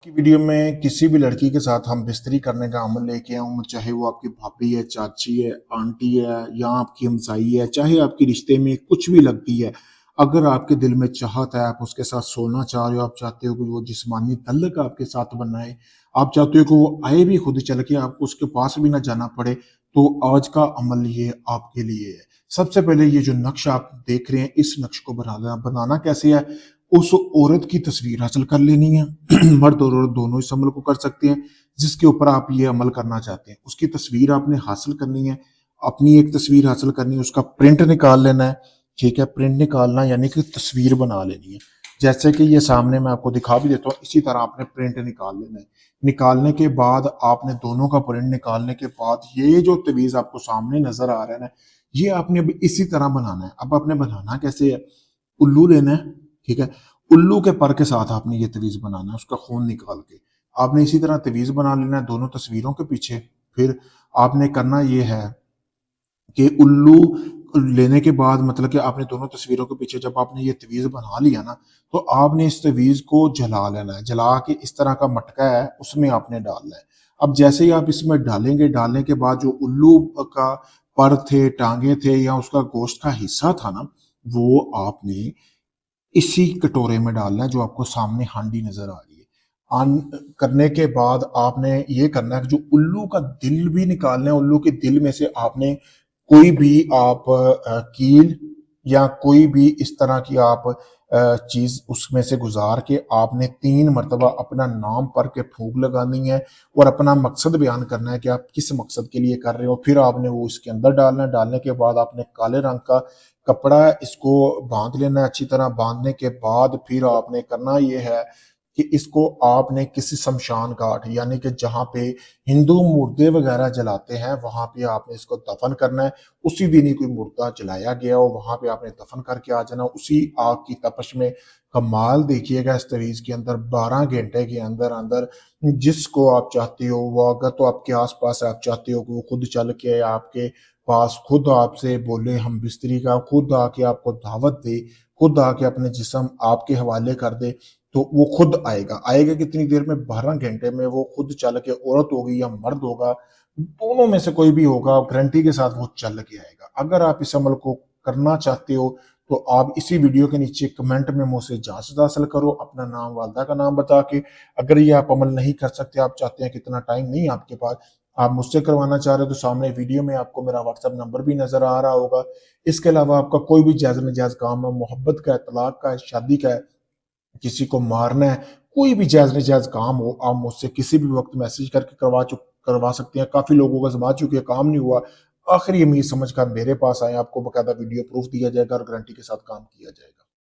کی ویڈیو میں کسی بھی لڑکی کے ساتھ ہم بستری کرنے کا عمل لے کے آؤں، چاہے وہ آپ کی بھابھی ہے، چاچی ہے، آنٹی ہے یا آپ کی ہمسائی ہے، چاہے آپ کی رشتے میں کچھ بھی لگتی ہے، اگر آپ کے دل میں چاہت ہے، آپ اس کے ساتھ سونا چاہ رہے ہو، آپ چاہتے ہو کہ وہ جسمانی تعلق آپ کے ساتھ بنائے، آپ چاہتے ہو کہ وہ آئے بھی خود چل کے، آپ کو اس کے پاس بھی نہ جانا پڑے، تو آج کا عمل یہ آپ کے لیے ہے۔ سب سے پہلے یہ جو نقش آپ دیکھ رہے ہیں، اس نقش کو بنانا کیسے ہے؟ اس عورت کی تصویر حاصل کر لینی ہے۔ مرد اور عورت دونوں اس عمل کو کر سکتے ہیں جس کے اوپر آپ یہ عمل کرنا چاہتے ہیں۔ اس کی تصویر آپ نے حاصل کرنی ہے، اپنی ایک تصویر حاصل کرنی ہے، اس کا پرنٹ نکال لینا ہے۔ ٹھیک ہے، پرنٹ نکالنا یعنی کہ تصویر بنا لینی ہے۔ جیسے کہ یہ سامنے میں آپ کو دکھا بھی دیتا ہوں، اسی طرح آپ نے پرنٹ نکال لینا ہے۔ نکالنے کے بعد آپ نے دونوں کا پرنٹ نکالنے کے بعد یہ جو تویز آپ کو سامنے نظر آ رہا ہے نا، یہ آپ نے اسی طرح بنانا ہے۔ اب آپ نے بنانا کیسے ہے؟ الو لینا ہے، ٹھیک ہے، الو کے پر کے ساتھ آپ نے یہ تویز بنانا ہے، اس کا خون نکال کے آپ نے اسی طرح تویز بنا لینا ہے دونوں تصویروں کے پیچھے۔ پھر آپ نے کرنا یہ ہے کہ الو لینے کے بعد مطلب کہ آپ نے دونوں تصویروں کے پیچھے جب آپ نے یہ تویز بنا لیا نا، تو آپ نے اس تویز کو جلا لینا ہے، جلا کے اس طرح کا مٹکا ہے اس میں آپ نے ڈالنا ہے۔ اب جیسے ہی آپ اس میں ڈالیں گے، ڈالنے کے بعد جو الو کا پر تھے، ٹانگیں تھے یا اس کا گوشت کا حصہ تھا نا، وہ آپ نے اسی کٹورے میں ڈالنا ہے جو آپ کو سامنے ہانڈی نظر آ رہی ہے۔ آن کرنے کے بعد آپ نے یہ کرنا ہے کہ جو الو کا دل بھی نکالنا ہے، الو کے دل میں سے آپ نے کوئی بھی آپ کیل یا کوئی بھی اس طرح کی آپ چیز اس میں سے گزار کے آپ نے 3 مرتبہ اپنا نام پڑھ کے پھونک لگانی ہے اور اپنا مقصد بیان کرنا ہے کہ آپ کس مقصد کے لیے کر رہے ہو۔ پھر آپ نے وہ اس کے اندر ڈالنا ہے۔ ڈالنے کے بعد آپ نے کالے رنگ کا کپڑا ہے، اس کو باندھ لینا ہے اچھی طرح۔ باندھنے کے بعد پھر آپ نے کرنا یہ ہے کہ اس کو آپ نے کسی شمشان گھاٹ یعنی کہ جہاں پہ ہندو مردے وغیرہ جلاتے ہیں وہاں پہ آپ نے اس کو دفن کرنا ہے۔ اسی دن ہی کوئی مردہ جلایا گیا ہو وہاں پہ آپ نے دفن کر کے آ جانا۔ اسی آگ کی تپش میں کمال دیکھیے گا اس تویز کے اندر 12 گھنٹے کے اندر اندر جس کو آپ چاہتے ہو وہ اگر تو آپ کے آس پاس آپ چاہتے ہو کہ وہ خود چل کے آپ کے پاس خود آپ سے بولے ہم بستری کا، خود آ کے آپ کو دعوت دے، خود آ کے اپنے جسم آپ کے حوالے کر دے، تو وہ خود آئے گا۔ آئے گا کتنی دیر میں؟ 12 گھنٹے میں وہ خود چل کے، عورت ہوگی یا مرد ہوگا، دونوں میں سے کوئی بھی ہوگا، گارنٹی کے ساتھ وہ چل کے آئے گا۔ اگر آپ اس عمل کو کرنا چاہتے ہو تو آپ اسی ویڈیو کے نیچے کمنٹ میں مجھ سے اجازت حاصل کرو، اپنا نام، والدہ کا نام بتا کے۔ اگر یہ آپ عمل نہیں کر سکتے، آپ چاہتے ہیں کہ اتنا ٹائم نہیں آپ کے پاس، آپ مجھ سے کروانا چاہ رہے ہو، تو سامنے ویڈیو میں آپ کو میرا واٹس ایپ نمبر بھی نظر آ رہا ہوگا۔ اس کے علاوہ آپ کا کوئی بھی جائز ناجائز کام ہے، محبت کا ہے، طلاق کا ہے، شادی کا ہے، کسی کو مارنا ہے، کوئی بھی جائز ناجائز کام ہو، آپ مجھ سے کسی بھی وقت میسج کر کے کروا سکتے ہیں۔ کافی لوگوں کا آزما چکے، کام نہیں ہوا، آخری امید سمجھ کر میرے پاس آئیں، آپ کو باقاعدہ ویڈیو پروف دیا جائے گا اور گارنٹی کے ساتھ کام کیا جائے گا۔